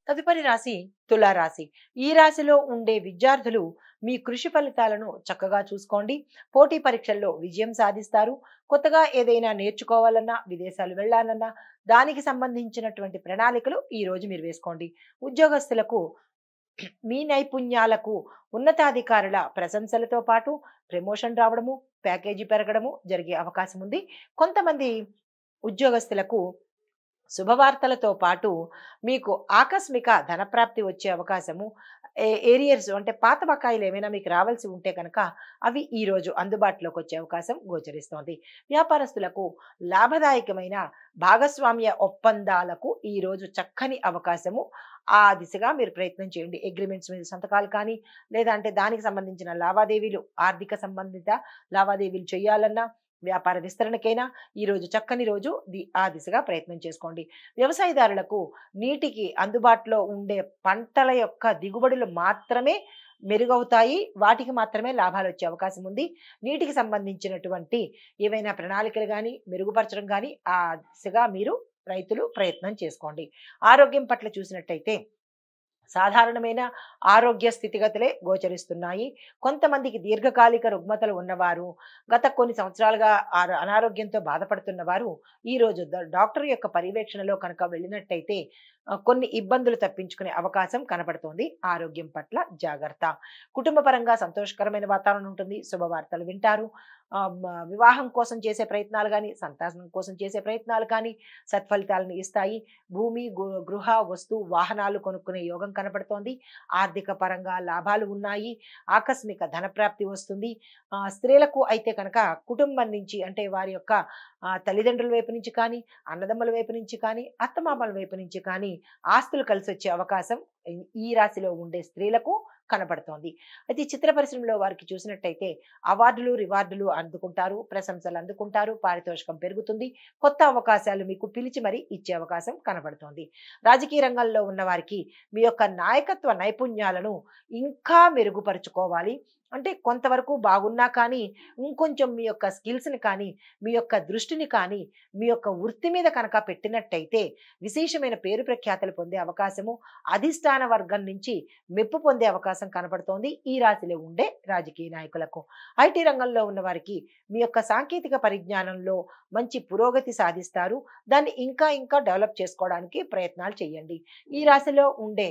తదుపరి రాశి తులారాశి. ఈ రాశిలో ఉండే విద్యార్థులు మీ కృషి ఫలితాలను చక్కగా చూసుకోండి. పోటీ పరీక్షల్లో విజయం సాధిస్తారు. కొత్తగా ఏదైనా నేర్చుకోవాలన్నా, విదేశాలు వెళ్ళాలన్నా దానికి సంబంధించినటువంటి ప్రణాళికలు ఈ రోజు మీరు వేసుకోండి. ఉద్యోగస్తులకు మీ నైపుణ్యాలకు ఉన్నతాధికారుల ప్రశంసలతో పాటు ప్రమోషన్ రావడము, ప్యాకేజీ పెరగడము జరిగే అవకాశం ఉంది. కొంతమంది ఉద్యోగస్తులకు శుభవార్తలతో పాటు మీకు ఆకస్మిక ధనప్రాప్తి వచ్చే అవకాశము, ఏరియర్స్ అంటే పాత బకాయిలు ఏమైనా మీకు రావాల్సి ఉంటే కనుక అవి ఈరోజు అందుబాటులోకి వచ్చే అవకాశం గోచరిస్తోంది. వ్యాపారస్తులకు లాభదాయకమైన భాగస్వామ్య ఒప్పందాలకు ఈరోజు చక్కని అవకాశము. ఆ దిశగా మీరు ప్రయత్నం చేయండి. అగ్రిమెంట్స్ మీద సంతకాలు కానీ, లేదా అంటే దానికి సంబంధించిన లావాదేవీలు, ఆర్థిక సంబంధిత లావాదేవీలు చేయాలన్నా, వ్యాపార విస్తరణకైనా ఈరోజు చక్కని రోజు. ఆ దిశగా ప్రయత్నం చేసుకోండి. వ్యవసాయదారులకు నీటికి అందుబాటులో ఉండే పంటల యొక్క దిగుబడులు మాత్రమే మెరుగవుతాయి. వాటికి మాత్రమే లాభాలు వచ్చే అవకాశం ఉంది. నీటికి సంబంధించినటువంటి ఏవైనా ప్రణాళికలు కానీ మెరుగుపరచడం కానీ ఆ దిశగా మీరు రైతులు ప్రయత్నం చేసుకోండి. ఆరోగ్యం పట్ల చూసినట్టయితే సాధారణమైన ఆరోగ్య స్థితిగతులే గోచరిస్తున్నాయి. కొంతమందికి దీర్ఘకాలిక రుగ్మతలు ఉన్నవారు, గత కొన్ని సంవత్సరాలుగా అనారోగ్యంతో బాధపడుతున్న వారు ఈరోజు డాక్టర్ యొక్క పర్యవేక్షణలో కనుక వెళ్ళినట్టయితే కొన్ని ఇబ్బందులు తప్పించుకునే అవకాశం కనపడుతోంది. ఆరోగ్యం పట్ల జాగ్రత్త. కుటుంబ పరంగా సంతోషకరమైన వాతావరణం ఉంటుంది. శుభవార్తలు వింటారు. వివాహం కోసం చేసే ప్రయత్నాలు కానీ, సంతానం కోసం చేసే ప్రయత్నాలు కానీ సత్ఫలితాలను ఇస్తాయి. భూమి, గృహ, వస్తు, వాహనాలు కొనుక్కునే యోగం కనపడుతోంది. ఆర్థిక పరంగా లాభాలు ఉన్నాయి. ఆకస్మిక ధనప్రాప్తి వస్తుంది. స్త్రీలకు అయితే కనుక కుటుంబం నుంచి అంటే వారి యొక్క తల్లిదండ్రుల వైపు నుంచి కానీ, అన్నదమ్ముల వైపు నుంచి కానీ, అత్తమామల వైపు నుంచి కానీ ఆస్తులు కలిసి వచ్చే అవకాశం ఈ రాశిలో ఉండే స్త్రీలకు కనపడుతోంది. అయితే చిత్ర పరిశ్రమలో వారికి చూసినట్టయితే అవార్డులు, రివార్డులు అందుకుంటారు, ప్రశంసలు అందుకుంటారు, పారితోషికం పెరుగుతుంది. కొత్త అవకాశాలు మీకు పిలిచి మరీ ఇచ్చే అవకాశం కనపడుతోంది. రాజకీయ రంగంలో ఉన్న వారికి మీ యొక్క నాయకత్వ నైపుణ్యాలను ఇంకా మెరుగుపరుచుకోవాలి. అంటే కొంతవరకు బాగున్నా కానీ ఇంకొంచెం మీ యొక్క స్కిల్స్ని కానీ, మీ యొక్క దృష్టిని కానీ, మీ యొక్క వృత్తి మీద కనుక పెట్టినట్టయితే విశేషమైన పేరు ప్రఖ్యాతలు పొందే అవకాశము, అధిష్టాన వర్గం నుంచి మెప్పు పొందే అవకాశం కనపడుతోంది ఈ రాశిలో ఉండే రాజకీయ నాయకులకు. ఐటీ రంగంలో ఉన్న వారికి మీ యొక్క సాంకేతిక పరిజ్ఞానంలో మంచి పురోగతి సాధిస్తారు. దాన్ని ఇంకా ఇంకా డెవలప్ చేసుకోవడానికి ప్రయత్నాలు చేయండి. ఈ రాశిలో ఉండే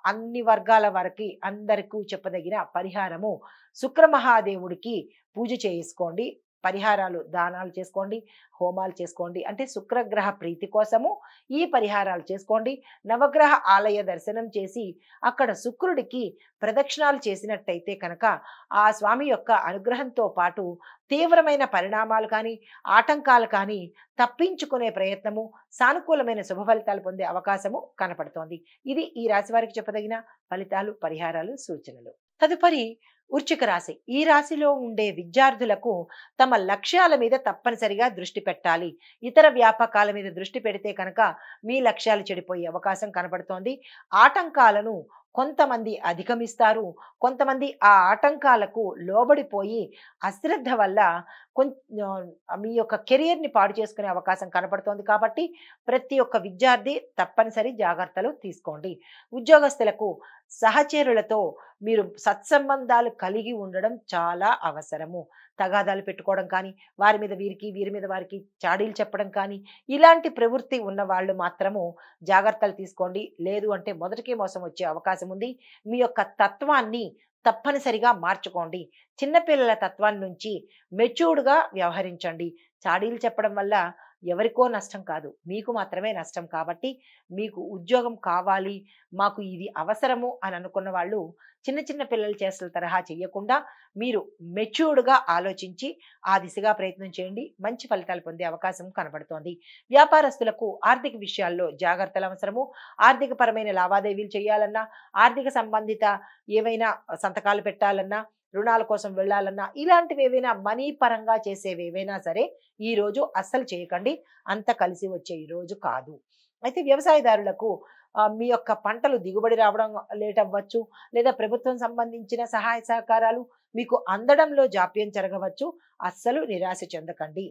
అన్ని వర్గాల వారికి అందరికీ చెప్పదగిన పరిహారము, శుక్రమహాదేవుడికి పూజ చేసుకోండి. పరిహారాలు, దానాలు చేసుకోండి, హోమాలు చేసుకోండి. అంటే శుక్రగ్రహ ప్రీతి కోసము ఈ పరిహారాలు చేసుకోండి. నవగ్రహ ఆలయ దర్శనం చేసి అక్కడ శుక్రుడికి ప్రదక్షిణాలు చేసినట్టయితే కనుక ఆ స్వామి యొక్క అనుగ్రహంతో పాటు తీవ్రమైన పరిణామాలు కానీ, ఆటంకాలు కానీ తప్పించుకునే ప్రయత్నము, సానుకూలమైన శుభ ఫలితాలు పొందే అవకాశము కనపడుతోంది. ఇది ఈ రాశి వారికి చెప్పదగిన ఫలితాలు, పరిహారాలు, సూచనలు. తదుపరి వృశ్చిక రాశి. ఈ రాశిలో ఉండే విద్యార్థులకు తమ లక్ష్యాల మీద తప్పనిసరిగా దృష్టి పెట్టాలి. ఇతర వ్యాపకాల మీద దృష్టి పెడితే కనుక మీ లక్ష్యాలు చెడిపోయే అవకాశం కనపడుతోంది. ఆటంకాలను కొంతమంది అధిగమిస్తారు. కొంతమంది ఆ ఆటంకాలకు లోబడిపోయి అశ్రద్ధ వల్ల మీ యొక్క కెరియర్ని పాడు చేసుకునే అవకాశం కనపడుతోంది. కాబట్టి ప్రతి ఒక్క విద్యార్థి తప్పనిసరి జాగ్రత్తలు తీసుకోండి. ఉద్యోగస్తులకు సహచరులతో మీరు సత్సంబంధాలు కలిగి ఉండడం చాలా అవసరము. తగాదాలు పెట్టుకోవడం కానీ, వారి మీద వీరికి, వీరి మీద వారికి చాడీలు చెప్పడం కానీ, ఇలాంటి ప్రవృత్తి ఉన్న వాళ్ళు మాత్రము జాగ్రత్తలు తీసుకోండి. లేదు అంటే మొదటికే మోసం వచ్చే అవకాశం ఉంది. మీ యొక్క తత్వాన్ని తప్పనిసరిగా మార్చుకోండి. చిన్నపిల్లల తత్వాన్ని నుంచి మెచ్యూర్డ్గా వ్యవహరించండి. చాడీలు చెప్పడం వల్ల ఎవరికో నష్టం కాదు, మీకు మాత్రమే నష్టం. కాబట్టి మీకు ఉద్యోగం కావాలి, మాకు ఇది అవసరము అని అనుకున్న వాళ్ళు చిన్న చిన్న పిల్లల చేష్టల తరహా చేయకుండా మీరు మెచ్యూర్డ్గా ఆలోచించి ఆ దిశగా ప్రయత్నం చేయండి. మంచి ఫలితాలు పొందే అవకాశం కనబడుతోంది. వ్యాపారస్తులకు ఆర్థిక విషయాల్లో జాగ్రత్తలు అవసరము. ఆర్థిక పరమైన లావాదేవీలు చేయాలన్నా, ఆర్థిక సంబంధిత ఏవైనా సంతకాలు పెట్టాలన్నా, రుణాల కోసం వెళ్ళాలన్నా, ఇలాంటివి ఏవైనా మనీ పరంగా చేసేవి ఏవైనా సరే ఈ రోజు అస్సలు చేయకండి. అంత కలిసి వచ్చే ఈ రోజు కాదు. అయితే వ్యవసాయదారులకు మీ యొక్క పంటలు దిగుబడి రావడం లేట్ అవ్వచ్చు, లేదా ప్రభుత్వం సంబంధించిన సహాయ సహకారాలు మీకు అందడంలో జాప్యం జరగవచ్చు. అస్సలు నిరాశ చెందకండి.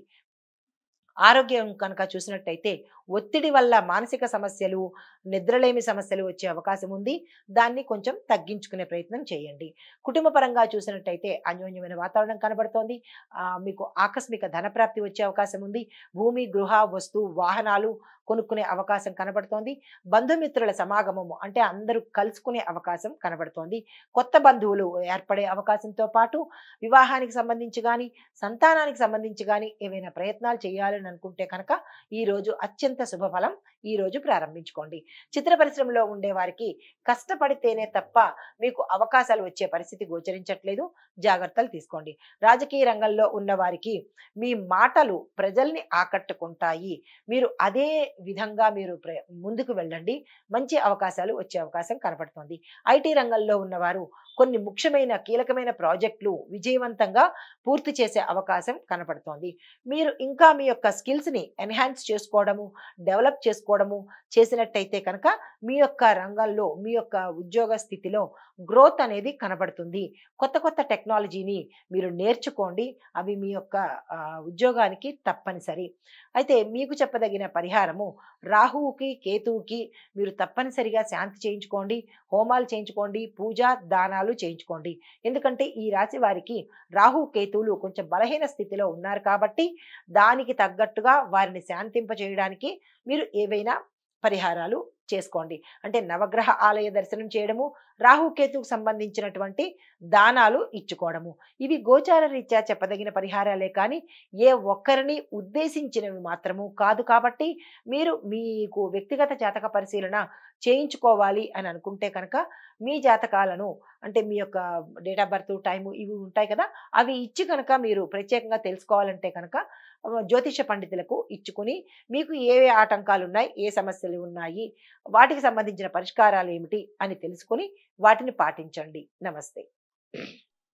ఆరోగ్యం కనుక చూసినట్టయితే ఒత్తిడి వల్ల మానసిక సమస్యలు, నిద్రలేమి సమస్యలు వచ్చే అవకాశం ఉంది. దాన్ని కొంచెం తగ్గించుకునే ప్రయత్నం చేయండి. కుటుంబ పరంగా చూసినట్టయితే అన్యోన్యమైన వాతావరణం కనబడుతోంది. మీకు ఆకస్మిక ధనప్రాప్తి వచ్చే అవకాశం ఉంది. భూమి, గృహ, వస్తు, వాహనాలు కొనుక్కునే అవకాశం కనబడుతోంది. బంధుమిత్రుల సమాగమము అంటే అందరూ కలుసుకునే అవకాశం కనబడుతోంది. కొత్త బంధువులు ఏర్పడే అవకాశంతో పాటు వివాహానికి సంబంధించి కానీ, సంతానానికి సంబంధించి కానీ ఏవైనా ప్రయత్నాలు చేయాలని అనుకుంటే కనుక ఈరోజు అత్యంత శుభఫలం. ఈరోజు ప్రారంభించుకోండి. చిత్ర పరిశ్రమలో ఉండే వారికి కష్టపడితేనే తప్ప మీకు అవకాశాలు వచ్చే పరిస్థితి గోచరించట్లేదు. జాగ్రత్తలు తీసుకోండి. రాజకీయ రంగంలో ఉన్న వారికి మీ మాటలు ప్రజల్ని ఆకట్టుకుంటాయి. మీరు అదే విధంగా మీరు ముందుకు వెళ్ళండి. మంచి అవకాశాలు వచ్చే అవకాశం కనపడుతోంది. ఐటీ రంగంలో ఉన్నవారు కొన్ని ముఖ్యమైన కీలకమైన ప్రాజెక్టులు విజయవంతంగా పూర్తి చేసే అవకాశం కనపడుతోంది. మీరు ఇంకా మీ యొక్క స్కిల్స్ని ఎన్హాన్స్ చేసుకోవడము, డెవలప్ చేసుకోవడము చేసినట్టయితే కనుక మీ యొక్క రంగంలో, మీ యొక్క ఉద్యోగ స్థితిలో గ్రోత్ అనేది కనబడుతుంది. కొత్త కొత్త టెక్నాలజీని మీరు నేర్చుకోండి. అవి మీ యొక్క ఉద్యోగానికి తప్పనిసరి. అయితే మీకు చెప్పదగిన పరిహారము రాహువుకి, కేతువుకి మీరు తప్పనిసరిగా శాంతి చేయించుకోండి, హోమాలు చేయించుకోండి, పూజ, దానాలు చేయించుకోండి. ఎందుకంటే ఈ రాశి వారికి రాహు, కేతువులు కొంచెం బలహీన స్థితిలో ఉన్నారు కాబట్టి దానికి తగ్గట్టుగా వారిని శాంతింప చేయడానికి మీరు ఏవైనా పరిహారాలు చేసుకోండి. అంటే నవగ్రహ ఆలయ దర్శనం చేయడము, రాహుకేతుకు సంబంధించినటువంటి దానాలు ఇచ్చుకోవడము. ఇవి గోచార రీత్యా చెప్పదగిన పరిహారాలే కానీ ఏ ఒక్కరిని ఉద్దేశించినవి మాత్రము కాదు. కాబట్టి మీరు మీకు వ్యక్తిగత జాతక పరిశీలన చేయించుకోవాలి అని అనుకుంటే కనుక మీ జాతకాలను అంటే మీ యొక్క డేట్ ఆఫ్ బర్త్, టైము ఇవి ఉంటాయి కదా, అవి ఇచ్చి కనుక మీరు ప్రత్యేకంగా తెలుసుకోవాలంటే కనుక జ్యోతిష పండితులకు ఇచ్చుకుని మీకు ఏ ఆటంకాలు ఉన్నాయి, ఏ సమస్యలు ఉన్నాయి, వాటికి సంబంధించిన పరిష్కారాలు ఏమిటి అని తెలుసుకుని వాటిని పాటించండి. నమస్తే.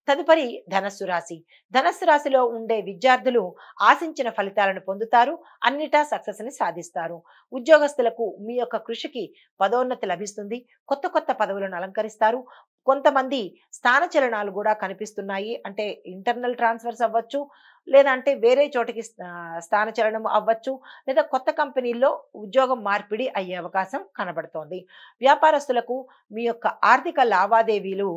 తదుపరి ధనస్సు రాశి. ధనస్సు రాశిలో ఉండే విద్యార్థులు ఆశించిన ఫలితాలను పొందుతారు. అన్నిటా సక్సెస్ని సాధిస్తారు. ఉద్యోగస్తులకు మీ యొక్క కృషికి పదోన్నతి లభిస్తుంది. కొత్త కొత్త పదవులను అలంకరిస్తారు. కొంతమంది స్థానచలనాలు కూడా కనిపిస్తున్నాయి. అంటే ఇంటర్నల్ ట్రాన్స్ఫర్స్ అవ్వచ్చు, లేదా అంటే వేరే చోటికి స్థానచలనం అవ్వచ్చు, లేదా కొత్త కంపెనీల్లో ఉద్యోగం మార్పిడి అయ్యే అవకాశం కనబడుతోంది. వ్యాపారస్తులకు మీ యొక్క ఆర్థిక లావాదేవీలు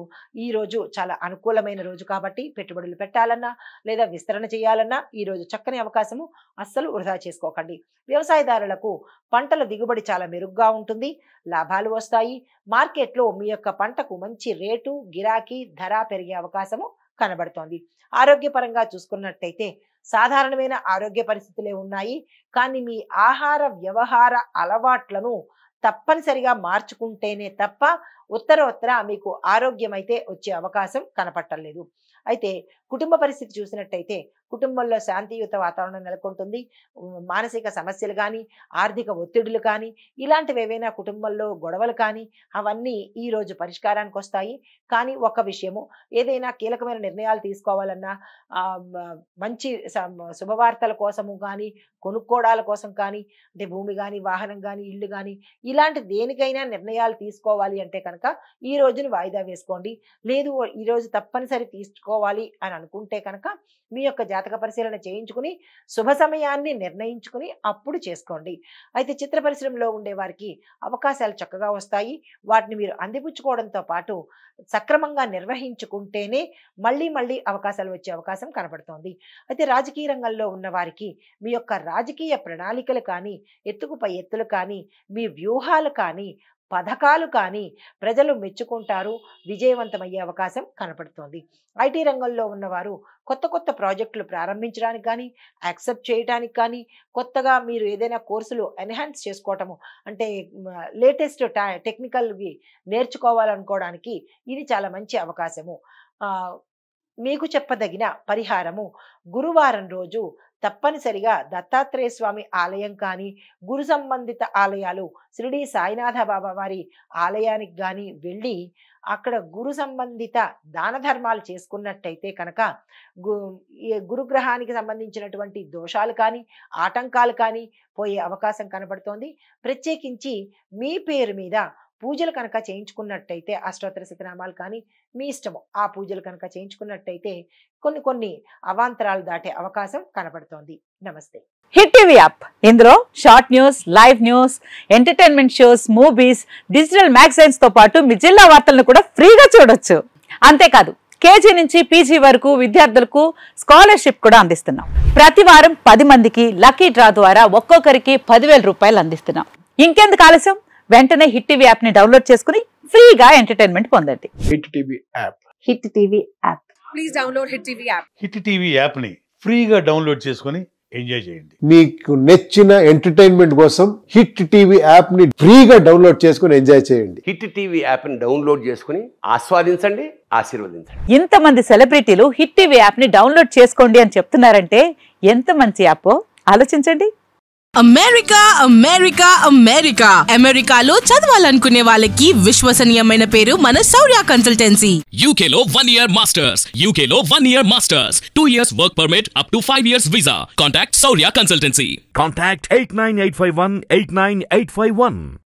ఈరోజు చాలా అనుకూలమైన రోజు కాబట్టి పెట్టుబడులు పెట్టాలన్నా లేదా విస్తరణ చేయాలన్నా ఈరోజు చక్కని అవకాశము. అస్సలు వృధా చేసుకోకండి. వ్యవసాయదారులకు పంటల దిగుబడి చాలా మెరుగ్గా ఉంటుంది. లాభాలు వస్తాయి. మార్కెట్లో మీ యొక్క పంటకు మంచి రేటు, గిరాకీ, ధర పెరిగే అవకాశము కనబడుతోంది. ఆరోగ్యపరంగా చూసుకున్నట్టయితే సాధారణమైన ఆరోగ్య పరిస్థితులే ఉన్నాయి. కానీ మీ ఆహార వ్యవహార అలవాట్లను తప్పనిసరిగా మార్చుకుంటేనే తప్ప ఉత్తర మీకు ఆరోగ్యం అయితే వచ్చే అవకాశం కనపట్టలేదు. అయితే కుటుంబ పరిస్థితి చూసినట్టయితే కుటుంబంలో శాంతియుత వాతావరణం నెలకొంటుంది. మానసిక సమస్యలు కానీ, ఆర్థిక ఒత్తిడులు కానీ, ఇలాంటివి ఏవైనా కుటుంబంలో గొడవలు కానీ అవన్నీ ఈరోజు పరిష్కారానికి వస్తాయి. కానీ ఒక విషయము, ఏదైనా కీలకమైన నిర్ణయాలు తీసుకోవాలన్నా, మంచి శుభవార్తల కోసము కానీ, కొనుక్కోవడాల కోసం కానీ, అంటే భూమి కానీ, వాహనం కానీ, ఇల్లు కానీ, ఇలాంటి దేనికైనా నిర్ణయాలు తీసుకోవాలి అంటే కనుక ఈ రోజుని వాయిదా వేసుకోండి. లేదు ఈరోజు తప్పనిసరి తీసుకోవాలి అని అనుకుంటే కనుక మీ యొక్క జాతక పరిశీలన చేయించుకుని శుభ సమయాన్ని నిర్ణయించుకుని అప్పుడు చేసుకోండి. అయితే చిత్ర పరిశ్రమలో ఉండే వారికి అవకాశాలు చక్కగా వస్తాయి. వాటిని మీరు అందిపుచ్చుకోవడంతో పాటు సక్రమంగా నిర్వహించుకుంటేనే మళ్ళీ మళ్ళీ అవకాశాలు వచ్చే అవకాశం కనపడుతోంది. అయితే రాజకీయ రంగంలో ఉన్న వారికి మీ యొక్క రాజకీయ ప్రణాళికలు కానీ, ఎత్తుకుపై ఎత్తులు కానీ, మీ వ్యూహాలు కానీ, పథకాలు కానీ ప్రజలు మెచ్చుకుంటారు. విజయవంతమయ్యే అవకాశం కనపడుతోంది. ఐటీ రంగంలో ఉన్నవారు కొత్త కొత్త ప్రాజెక్టులు ప్రారంభించడానికి కానీ, యాక్సెప్ట్ చేయడానికి కానీ, కొత్తగా మీరు ఏదైనా కోర్సులు ఎన్హాన్స్ చేసుకోవటము అంటే లేటెస్ట్ టెక్నికల్వి నేర్చుకోవాలనుకోవడానికి ఇది చాలా మంచి అవకాశము. మీకు చెప్పదగిన పరిహారము గురువారం రోజు తప్పనిసరిగా దత్తాత్రేయ స్వామి ఆలయం కానీ, గురు సంబంధిత ఆలయాలు షిరిడి సాయినాథ బాబా వారి ఆలయానికి కానీ వెళ్ళి అక్కడ గురు సంబంధిత దాన ధర్మాలు చేసుకున్నట్టయితే కనుక గురుగ్రహానికి సంబంధించినటువంటి దోషాలు కానీ, ఆటంకాలు కానీ పోయే అవకాశం కనబడుతోంది. ప్రత్యేకించి మీ పేరు మీద పూజలు కనుక చేయించుకున్నట్టయితే అష్టోత్తర శతనామాలు కానీ మీ ఇష్టము ఆ పూజలు కనుక చేయించుకున్నట్టయితే కొన్ని అవాంతరాలు దాటే అవకాశం కనబడుతోంది. నమస్తే. హిట్ టీవీ యాప్ ఇందులో short news, live news, entertainment shows, movies, digital magazines తో పాటు మీ జిల్లా వార్తలను కూడా ఫ్రీగా చూడొచ్చు. అంతేకాదు కేజీ నుంచి పీజీ వరకు విద్యార్థులకు స్కాలర్షిప్ కూడా అందిస్తున్నాం. ప్రతి వారం 10 మందికి లక్కీ డ్రా ద్వారా ఒక్కొక్కరికి 10,000 రూపాయలు అందిస్తున్నాం. ఇంకెందుకు ఆలస్యం, వెంటనే హిట్ టీవీ యాప్ ని డౌన్లోడ్ చేసుకుని ఫ్రీగా ఎంటర్టైన్మెంట్ పొందండి. Hit TV app. Hit TV app. Please download hit TV app. Hit TV app ని ఫ్రీగా డౌన్లోడ్ చేసుకుని ఎంజాయ్ చేయండి. మీకు నచ్చిన ఎంటర్టైన్మెంట్ కోసం హిట్ టీవీ యాప్ ని ఫ్రీగా డౌన్లోడ్ చేసుకుని ఎంజాయ్ చేయండి. హిట్ టీవీ యాప్ ని డౌన్లోడ్ చేసుకుని ఆస్వాదించండి, ఆశీర్వదించండి. ఇంతమంది సెలబ్రిటీలు హిట్ టీవీ యాప్ ని డౌన్లోడ్ చేసుకోండి అని చెప్తున్నారంటే ఎంత మంచి యాప్ ఆలోచించండి. అమెరికా అమెరికా అమెరికా అమెరికాలో చదవాలనుకునే వాళ్ళకి విశ్వసనీయమైన పేరు మన శౌర్య కన్సల్టెన్సీ. UK లో 1 year masters. UK లో 1 year masters. 2 years work permit up to 5 years visa. Contact Saurya Consultancy. Contact 89851 89851.